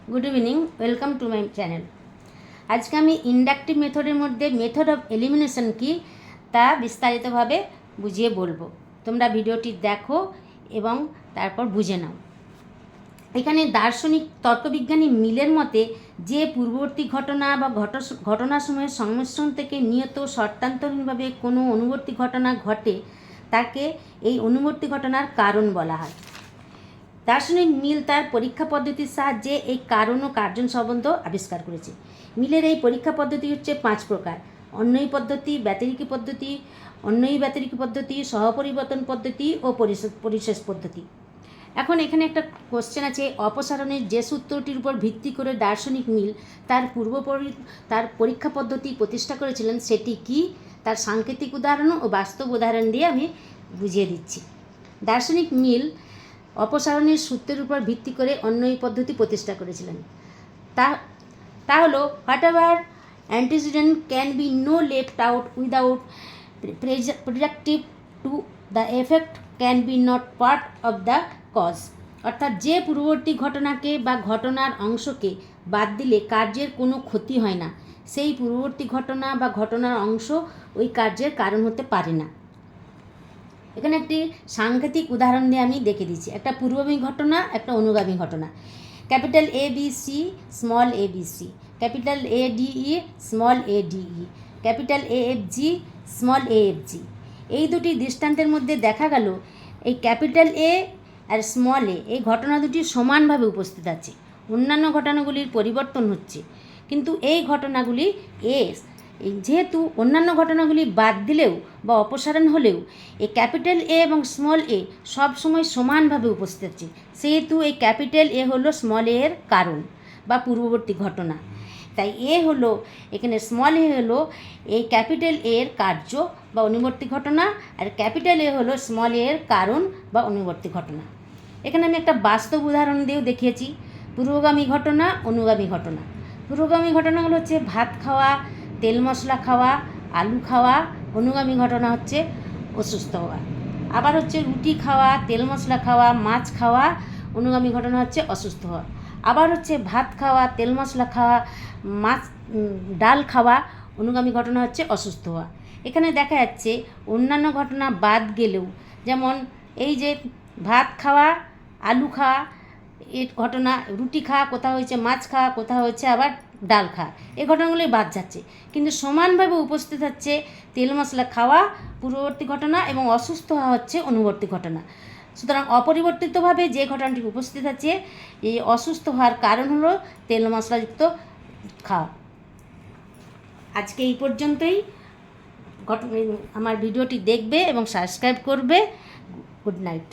Good evening welcome to my channel. आज के inductive मेथडर मध्य मेथड अफ एलिमिनेशन की ता विस्तारित भावे बुझिए बोलबो। तोमरा भिडियोटी देखो एवं तारपर बुझे नाओ। एखाने दार्शनिक तर्कविज्ञानी मिलेर मते जे पूर्ववर्ती घटना बा घटनासमूहेर संमिश्रण थेके नियत शर्तान्तरहीनभावे कोनो अनुवर्ती घटना घटे ताके एई अनुवर्ती घटनार कारण बला हय। दार्शनिक मिल तार परीक्षा पद्धतिर साहाज्ये এই কারণ ও কার্যন সম্বন্ধ আবিষ্কার করেছে। মিলের এই পরীক্ষা পদ্ধতি হচ্ছে 5 প্রকার: অন্বয়ী পদ্ধতি, ব্যতিরিকী পদ্ধতি, অন্বয়ী ব্যতিরিকী পদ্ধতি, সহপরিবর্তন পদ্ধতি ও পরিশেষ পদ্ধতি। এখন এখানে একটা কোশ্চেন আছে, অপসারণের যে সূত্রটির উপর ভিত্তি করে দার্শনিক মিল তার পরীক্ষা পদ্ধতি প্রতিষ্ঠা করেছিলেন সেটি কি, তার সাংকেতিক উদাহরণ ও বাস্তব উদাহরণ দিয়ে আমি বুঝিয়ে দিচ্ছি। দার্শনিক মিল অপসারণের সূত্রের উপর ভিত্তি করে অন্বয়ী পদ্ধতি প্রতিষ্ঠা করেছিলেন। তা হলো whatever antecedent can be no left out without predictive to the effect can be not part of the cause. অর্থাৎ যে পূর্ববর্তী ঘটনাকে বা ঘটনার অংশকে বাদ দিলে কার্যের কোনো ক্ষতি হয় না, সেই পূর্ববর্তী ঘটনা বা ঘটনার অংশ ওই কার্যের কারণ হতে পারে না। এখানে একটি সাংকেতিক উদাহরণ দিয়ে আমি দেখে দিচ্ছি। একটা পূর্বগামী ঘটনা, একটা অনুগামী ঘটনা। Capital A B C, small A B C, capital A D E, small A D E, capital A F G, small A F G. এই দুটি দৃষ্টান্তের মধ্যে দেখা গেল এই ক্যাপিটাল এ আর স্মল এ এই ঘটনা দুটি সমানভাবে উপস্থিত আছে। অন্যান্য ঘটনাগুলির পরিবর্তন হচ্ছে, কিন্তু এই ঘটনাগুলি যেহেতু অন্যান্য ঘটনাগুলি বাদ দিলেও বা অপসারণ হলেও এই ক্যাপিটাল এ এবং স্মল এ সবসময় সমানভাবে উপস্থিত আছে, সেহেতু এই ক্যাপিটাল এ হলো স্মল এর কারণ বা পূর্ববর্তী ঘটনা। তাই হলো এখানে স্মল এ হলো এই ক্যাপিটাল এর কার্য বা অনুবর্তী ঘটনা, আর ক্যাপিটাল এ হলো স্মল এর কারণ বা অনুবর্তী ঘটনা। এখানে আমি একটা বাস্তব উদাহরণ দিয়েও দেখিয়েছি। পূর্বগামী ঘটনা, অনুগামী ঘটনা। পূর্বগামী ঘটনাগুলো হচ্ছে ভাত খাওয়া, তেল মশলা খাওয়া, আলু খাওয়া। অনুগামী ঘটনা হচ্ছে অসুস্থ হওয়া। আবার হচ্ছে রুটি খাওয়া, তেল মশলা খাওয়া, মাছ খাওয়া। অনুগামী ঘটনা হচ্ছে অসুস্থ হওয়া। আবার হচ্ছে ভাত খাওয়া, তেল মশলা খাওয়া, মাছ ডাল খাওয়া। অনুগামী ঘটনা হচ্ছে অসুস্থ হওয়া। এখানে দেখা যাচ্ছে অন্যান্য ঘটনা বাদ গেলেও, যেমন এই যে ভাত খাওয়া, আলু খাওয়া এর ঘটনা, রুটি খাওয়া কোথাও হয়েছে, মাছ খাওয়া কোথাও হচ্ছে, আবার ডাল খাওয়া, এই ঘটনাগুলোই বাদ যাচ্ছে, কিন্তু সমানভাবে উপস্থিত হচ্ছে তেল মশলা খাওয়া পূর্ববর্তী ঘটনা এবং অসুস্থ হওয়া হচ্ছে অনুবর্তী ঘটনা। সুতরাং অপরিবর্তিতভাবে যে ঘটনাটি উপস্থিত আছে, এই অসুস্থ হওয়ার কারণ হলো তেল মশলাযুক্ত খাওয়া। আজকে এই পর্যন্তই। আমার ভিডিওটি দেখবে এবং সাবস্ক্রাইব করবে। Good night.